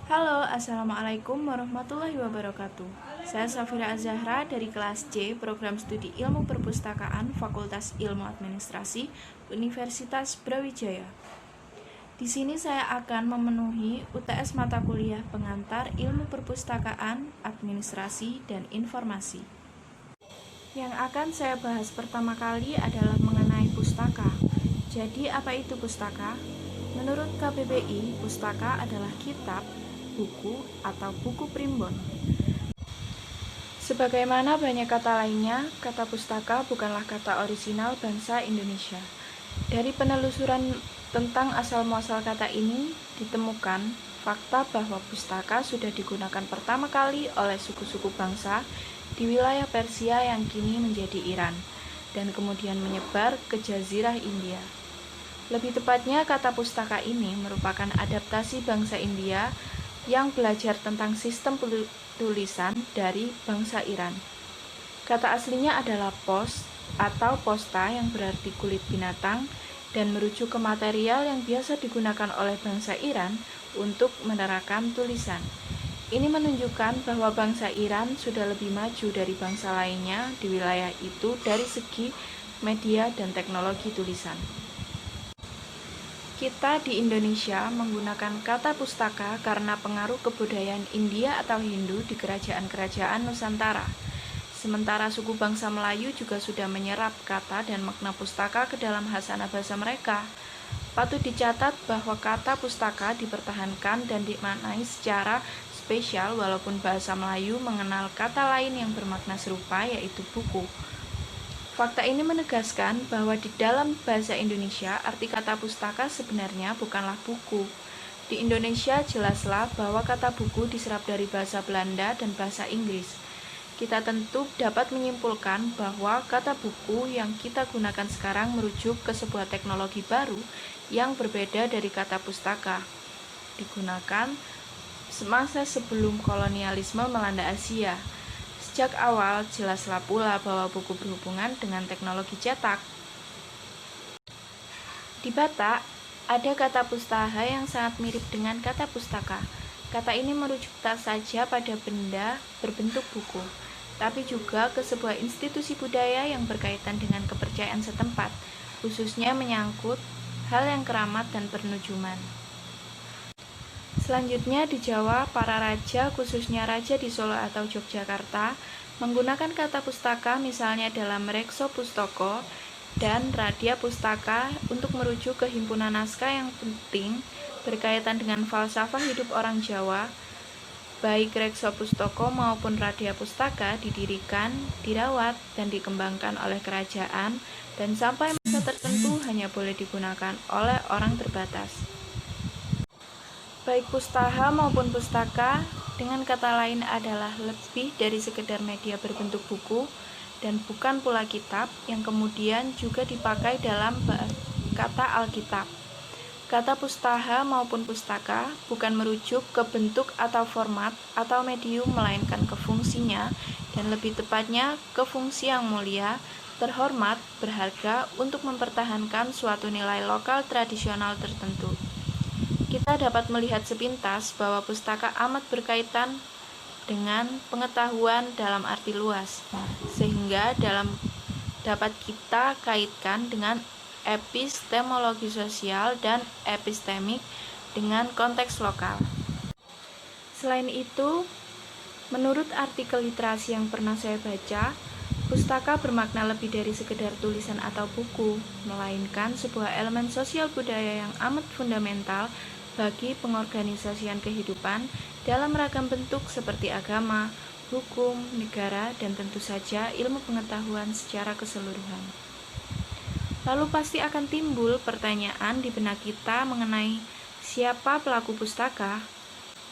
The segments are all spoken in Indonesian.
Halo, Assalamualaikum warahmatullahi wabarakatuh. Saya Safira Azahra dari kelas C, Program Studi Ilmu Perpustakaan, Fakultas Ilmu Administrasi, Universitas Brawijaya. Di sini saya akan memenuhi UTS mata kuliah pengantar Ilmu Perpustakaan, Administrasi, dan Informasi. Yang akan saya bahas pertama kali adalah mengenai pustaka. Jadi, apa itu pustaka? Menurut KBBI, pustaka adalah kitab, buku, atau buku primbon. Sebagaimana banyak kata lainnya, kata pustaka bukanlah kata orisinal bangsa Indonesia. Dari penelusuran tentang asal-muasal kata ini, ditemukan fakta bahwa pustaka sudah digunakan pertama kali oleh suku-suku bangsa di wilayah Persia yang kini menjadi Iran, dan kemudian menyebar ke Jazirah India. Lebih tepatnya, kata pustaka ini merupakan adaptasi bangsa India yang belajar tentang sistem tulisan dari bangsa Iran. Kata aslinya adalah pos atau posta yang berarti kulit binatang dan merujuk ke material yang biasa digunakan oleh bangsa Iran untuk menerangkan tulisan. Ini menunjukkan bahwa bangsa Iran sudah lebih maju dari bangsa lainnya di wilayah itu dari segi media dan teknologi tulisan. Kita di Indonesia menggunakan kata pustaka karena pengaruh kebudayaan India atau Hindu di kerajaan-kerajaan Nusantara. Sementara suku bangsa Melayu juga sudah menyerap kata dan makna pustaka ke dalam hasana bahasa mereka. Patut dicatat bahwa kata pustaka dipertahankan dan dimaknai secara spesial walaupun bahasa Melayu mengenal kata lain yang bermakna serupa, yaitu buku. Fakta ini menegaskan bahwa di dalam bahasa Indonesia, arti kata pustaka sebenarnya bukanlah buku. Di Indonesia jelaslah bahwa kata buku diserap dari bahasa Belanda dan bahasa Inggris. Kita tentu dapat menyimpulkan bahwa kata buku yang kita gunakan sekarang merujuk ke sebuah teknologi baru yang berbeda dari kata pustaka. Digunakan semasa sebelum kolonialisme melanda Asia. Sejak awal, jelaslah pula bahwa buku berhubungan dengan teknologi cetak. Di Batak, ada kata pustaha yang sangat mirip dengan kata pustaka. Kata ini merujuk tak saja pada benda berbentuk buku, tapi juga ke sebuah institusi budaya yang berkaitan dengan kepercayaan setempat, khususnya menyangkut hal yang keramat dan pernujuman. Selanjutnya di Jawa, para raja, khususnya raja di Solo atau Yogyakarta, menggunakan kata pustaka misalnya dalam Rekso Pustaka dan Radya Pustaka untuk merujuk ke himpunan naskah yang penting berkaitan dengan falsafah hidup orang Jawa. Baik Rekso Pustaka maupun Radya Pustaka didirikan, dirawat, dan dikembangkan oleh kerajaan dan sampai masa tertentu hanya boleh digunakan oleh orang terbatas. Baik pustaha maupun pustaka dengan kata lain adalah lebih dari sekedar media berbentuk buku dan bukan pula kitab yang kemudian juga dipakai dalam kata Alkitab. Kata pustaha maupun pustaka bukan merujuk ke bentuk atau format atau medium melainkan ke fungsinya dan lebih tepatnya ke fungsi yang mulia, terhormat, berharga untuk mempertahankan suatu nilai lokal tradisional tertentu. Kita dapat melihat sepintas bahwa pustaka amat berkaitan dengan pengetahuan dalam arti luas, sehingga dapat kita kaitkan dengan epistemologi sosial dan epistemik dengan konteks lokal. Selain itu, menurut artikel literasi yang pernah saya baca, pustaka bermakna lebih dari sekedar tulisan atau buku, melainkan sebuah elemen sosial budaya yang amat fundamental bagi pengorganisasian kehidupan dalam ragam bentuk seperti agama, hukum, negara, dan tentu saja ilmu pengetahuan secara keseluruhan. Lalu pasti akan timbul pertanyaan di benak kita mengenai siapa pelaku pustaka.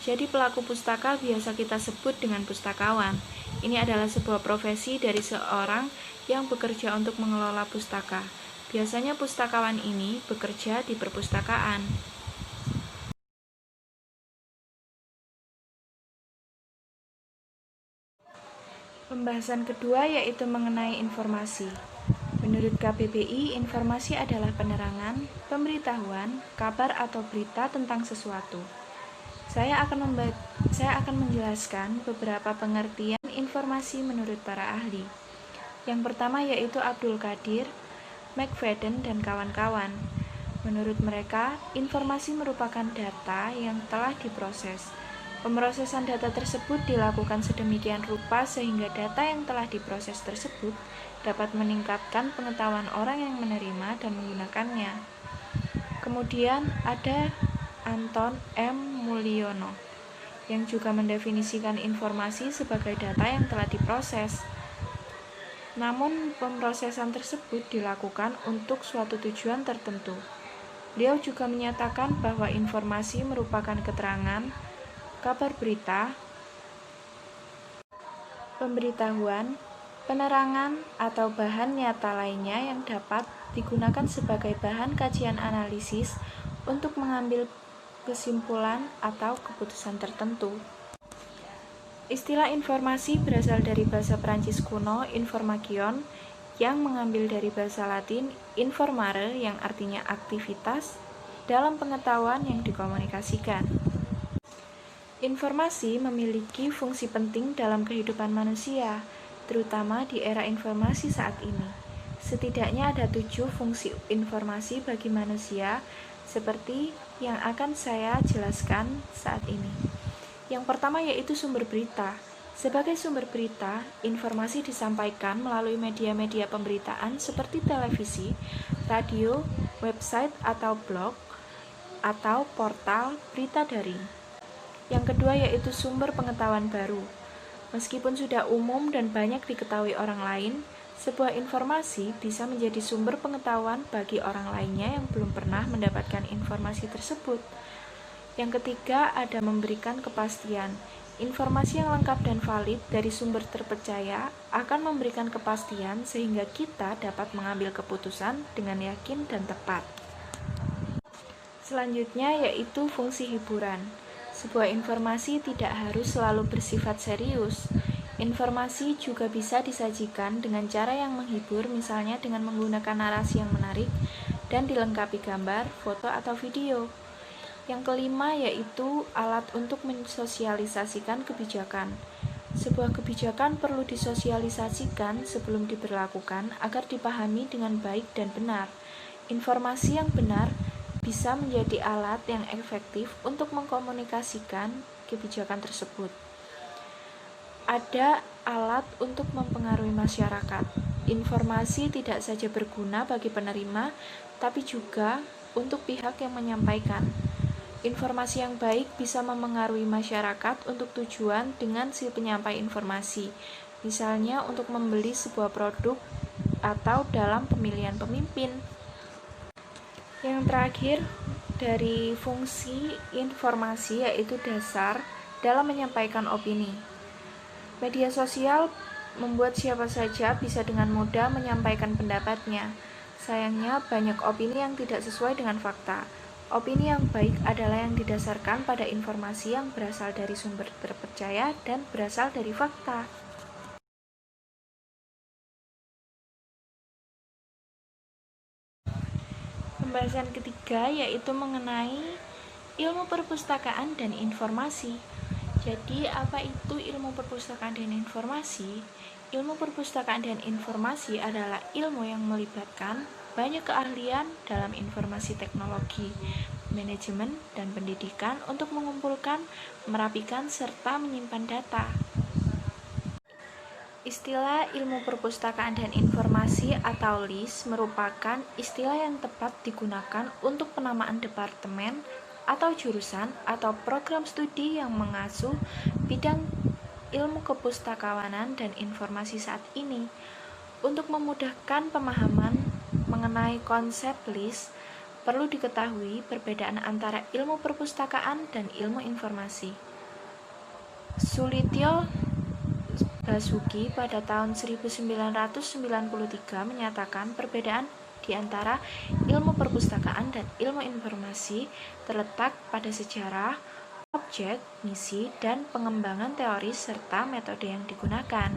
Jadi pelaku pustaka biasa kita sebut dengan pustakawan. Ini adalah sebuah profesi dari seorang yang bekerja untuk mengelola pustaka. Biasanya pustakawan ini bekerja di perpustakaan. Pembahasan kedua yaitu mengenai informasi. Menurut KBBI, informasi adalah penerangan, pemberitahuan, kabar atau berita tentang sesuatu. Saya akan menjelaskan beberapa pengertian informasi menurut para ahli. Yang pertama yaitu Abdul Qadir, McFadden, dan kawan-kawan. Menurut mereka, informasi merupakan data yang telah diproses. Pemrosesan data tersebut dilakukan sedemikian rupa sehingga data yang telah diproses tersebut dapat meningkatkan pengetahuan orang yang menerima dan menggunakannya. Kemudian ada Anton M. Mulyono yang juga mendefinisikan informasi sebagai data yang telah diproses. Namun, pemrosesan tersebut dilakukan untuk suatu tujuan tertentu. Beliau juga menyatakan bahwa informasi merupakan keterangan, kabar berita, pemberitahuan, penerangan, atau bahan nyata lainnya yang dapat digunakan sebagai bahan kajian analisis untuk mengambil kesimpulan atau keputusan tertentu. Istilah informasi berasal dari bahasa Prancis kuno information yang mengambil dari bahasa Latin informare yang artinya aktivitas dalam pengetahuan yang dikomunikasikan. Informasi memiliki fungsi penting dalam kehidupan manusia, terutama di era informasi saat ini. Setidaknya ada 7 fungsi informasi bagi manusia seperti yang akan saya jelaskan saat ini. Yang pertama yaitu sumber berita. Sebagai sumber berita, informasi disampaikan melalui media-media pemberitaan seperti televisi, radio, website atau blog, atau portal berita daring. Yang kedua yaitu sumber pengetahuan baru. Meskipun sudah umum dan banyak diketahui orang lain, sebuah informasi bisa menjadi sumber pengetahuan bagi orang lainnya yang belum pernah mendapatkan informasi tersebut. Yang ketiga ada memberikan kepastian. Informasi yang lengkap dan valid dari sumber terpercaya akan memberikan kepastian sehingga kita dapat mengambil keputusan dengan yakin dan tepat. Selanjutnya yaitu fungsi hiburan. Sebuah informasi tidak harus selalu bersifat serius. Informasi juga bisa disajikan dengan cara yang menghibur, misalnya dengan menggunakan narasi yang menarik dan dilengkapi gambar, foto, atau video. Yang kelima yaitu alat untuk mensosialisasikan kebijakan. Sebuah kebijakan perlu disosialisasikan sebelum diberlakukan agar dipahami dengan baik dan benar. Informasi yang benar bisa menjadi alat yang efektif untuk mengkomunikasikan kebijakan tersebut. Ada alat untuk mempengaruhi masyarakat. Informasi tidak saja berguna bagi penerima, tapi juga untuk pihak yang menyampaikan. Informasi yang baik bisa memengaruhi masyarakat untuk tujuan dengan si penyampai informasi, misalnya untuk membeli sebuah produk atau dalam pemilihan pemimpin. Yang terakhir, dari fungsi informasi yaitu dasar dalam menyampaikan opini. Media sosial membuat siapa saja bisa dengan mudah menyampaikan pendapatnya. Sayangnya banyak opini yang tidak sesuai dengan fakta. Opini yang baik adalah yang didasarkan pada informasi yang berasal dari sumber terpercaya dan berasal dari fakta. Pembahasan ketiga yaitu mengenai ilmu perpustakaan dan informasi. Jadi, apa itu ilmu perpustakaan dan informasi? Ilmu perpustakaan dan informasi adalah ilmu yang melibatkan banyak keahlian dalam informasi teknologi, manajemen, dan pendidikan untuk mengumpulkan, merapikan, serta menyimpan data. Istilah ilmu perpustakaan dan informasi atau LIS merupakan istilah yang tepat digunakan untuk penamaan departemen atau jurusan atau program studi yang mengasuh bidang ilmu kepustakawanan dan informasi saat ini. Untuk memudahkan pemahaman mengenai konsep LIS, perlu diketahui perbedaan antara ilmu perpustakaan dan ilmu informasi. Sulityo Basuki pada tahun 1993 menyatakan perbedaan di antara ilmu perpustakaan dan ilmu informasi terletak pada sejarah, objek, misi, dan pengembangan teori serta metode yang digunakan.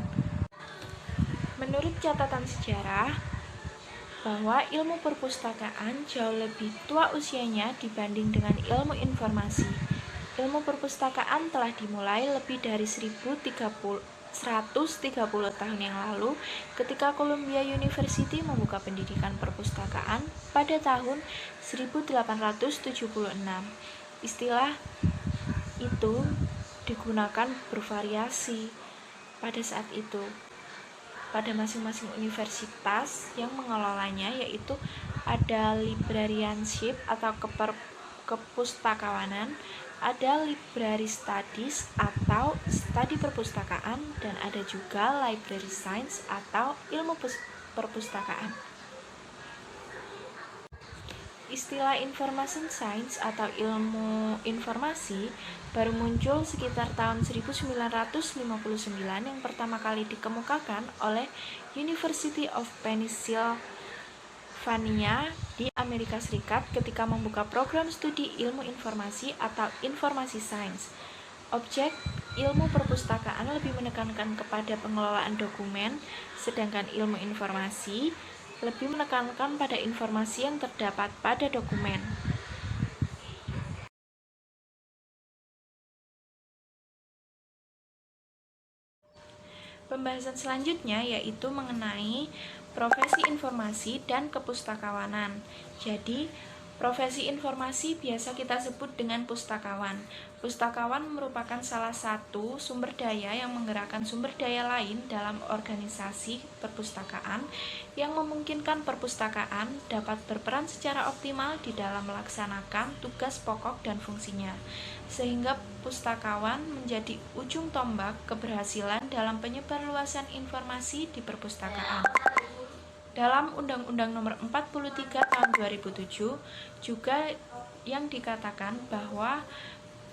Menurut catatan sejarah, bahwa ilmu perpustakaan jauh lebih tua usianya dibanding dengan ilmu informasi. ilmu perpustakaan telah dimulai lebih dari 130 tahun yang lalu ketika Columbia University membuka pendidikan perpustakaan pada tahun 1876. Istilah itu digunakan bervariasi pada saat itu pada masing-masing universitas yang mengelolanya, yaitu ada librarianship atau kepustakawanan, ada library studies atau studi perpustakaan, dan ada juga library science atau ilmu perpustakaan. Istilah information science atau ilmu informasi baru muncul sekitar tahun 1959 yang pertama kali dikemukakan oleh University of Pennsylvania di Amerika Serikat ketika membuka program studi ilmu informasi atau informasi science. Objek ilmu perpustakaan lebih menekankan kepada pengelolaan dokumen, sedangkan ilmu informasi lebih menekankan pada informasi yang terdapat pada dokumen. Pembahasan selanjutnya yaitu mengenai profesi informasi dan kepustakawanan. Jadi, profesi informasi biasa kita sebut dengan pustakawan. Pustakawan merupakan salah satu sumber daya yang menggerakkan sumber daya lain dalam organisasi perpustakaan yang memungkinkan perpustakaan dapat berperan secara optimal di dalam melaksanakan tugas pokok dan fungsinya, sehingga pustakawan menjadi ujung tombak keberhasilan dalam penyebarluasan informasi di perpustakaan. Dalam Undang-Undang Nomor 43 Tahun 2007 juga yang dikatakan bahwa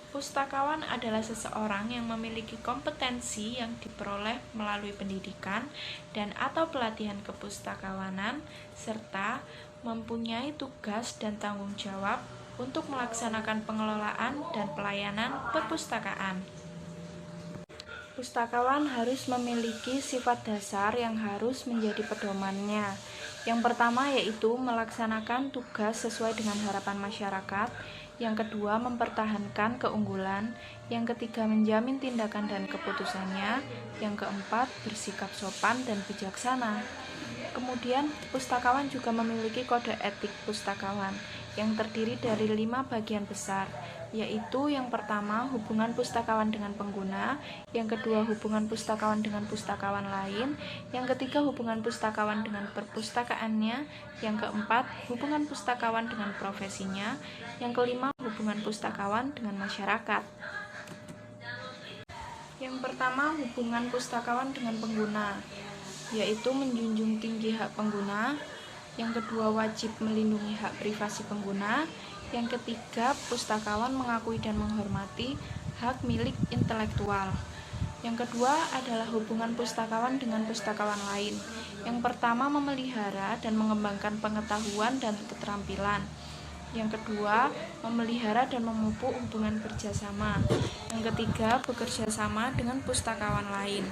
pustakawan adalah seseorang yang memiliki kompetensi yang diperoleh melalui pendidikan dan atau pelatihan kepustakawanan serta mempunyai tugas dan tanggung jawab untuk melaksanakan pengelolaan dan pelayanan perpustakaan. Pustakawan harus memiliki sifat dasar yang harus menjadi pedomannya. Yang pertama yaitu melaksanakan tugas sesuai dengan harapan masyarakat. Yang kedua, mempertahankan keunggulan. Yang ketiga, menjamin tindakan dan keputusannya. Yang keempat, bersikap sopan dan bijaksana. Kemudian, pustakawan juga memiliki kode etik pustakawan yang terdiri dari 5 bagian besar, yaitu yang pertama, hubungan pustakawan dengan pengguna, yang kedua, hubungan pustakawan dengan pustakawan lain, yang ketiga, hubungan pustakawan dengan perpustakaannya, yang keempat, hubungan pustakawan dengan profesinya, yang kelima, hubungan pustakawan dengan masyarakat. Yang pertama, hubungan pustakawan dengan pengguna, yaitu menjunjung tinggi hak pengguna. Yang kedua, wajib melindungi hak privasi pengguna. Yang ketiga, pustakawan mengakui dan menghormati hak milik intelektual. Yang kedua adalah hubungan pustakawan dengan pustakawan lain. Yang pertama, memelihara dan mengembangkan pengetahuan dan keterampilan. Yang kedua, memelihara dan memupuk hubungan kerjasama. Yang ketiga, bekerja sama dengan pustakawan lain.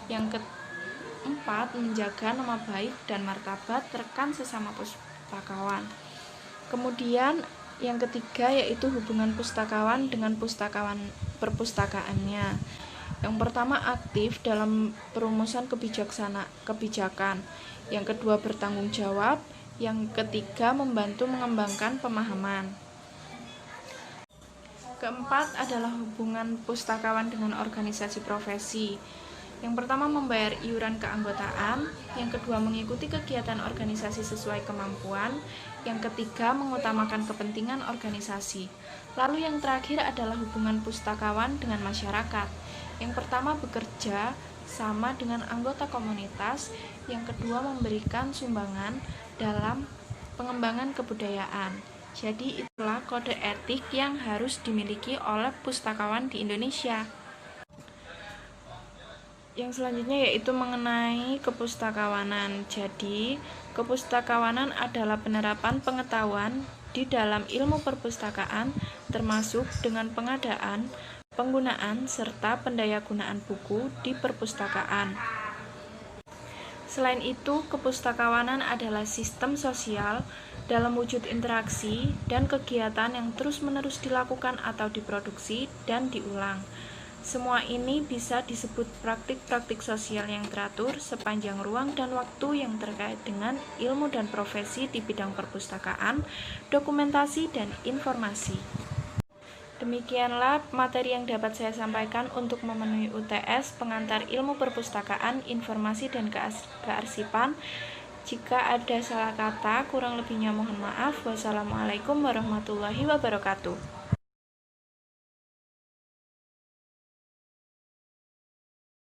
Yang keempat, menjaga nama baik dan martabat rekan sesama pustakawan. Kemudian yang ketiga yaitu hubungan pustakawan dengan pustakawan perpustakaannya. Yang pertama, aktif dalam perumusan kebijakan. Yang kedua, bertanggung jawab. Yang ketiga, membantu mengembangkan pemahaman. Keempat adalah hubungan pustakawan dengan organisasi profesi. Yang pertama, membayar iuran keanggotaan. Yang kedua, mengikuti kegiatan organisasi sesuai kemampuan. Yang ketiga, mengutamakan kepentingan organisasi. Lalu yang terakhir adalah hubungan pustakawan dengan masyarakat. Yang pertama, bekerja sama dengan anggota komunitas. Yang kedua, memberikan sumbangan dalam pengembangan kebudayaan. Jadi itulah kode etik yang harus dimiliki oleh pustakawan di Indonesia. Yang selanjutnya yaitu mengenai kepustakawanan. Jadi, kepustakawanan adalah penerapan pengetahuan di dalam ilmu perpustakaan termasuk dengan pengadaan, penggunaan, serta pendayagunaan buku di perpustakaan. Selain itu, kepustakawanan adalah sistem sosial dalam wujud interaksi dan kegiatan yang terus-menerus dilakukan atau diproduksi dan diulang. Semua ini bisa disebut praktik-praktik sosial yang teratur sepanjang ruang dan waktu yang terkait dengan ilmu dan profesi di bidang perpustakaan, dokumentasi, dan informasi. Demikianlah materi yang dapat saya sampaikan untuk memenuhi UTS Pengantar Ilmu Perpustakaan, Informasi, dan Kearsipan. Jika ada salah kata, kurang lebihnya mohon maaf. Wassalamualaikum warahmatullahi wabarakatuh.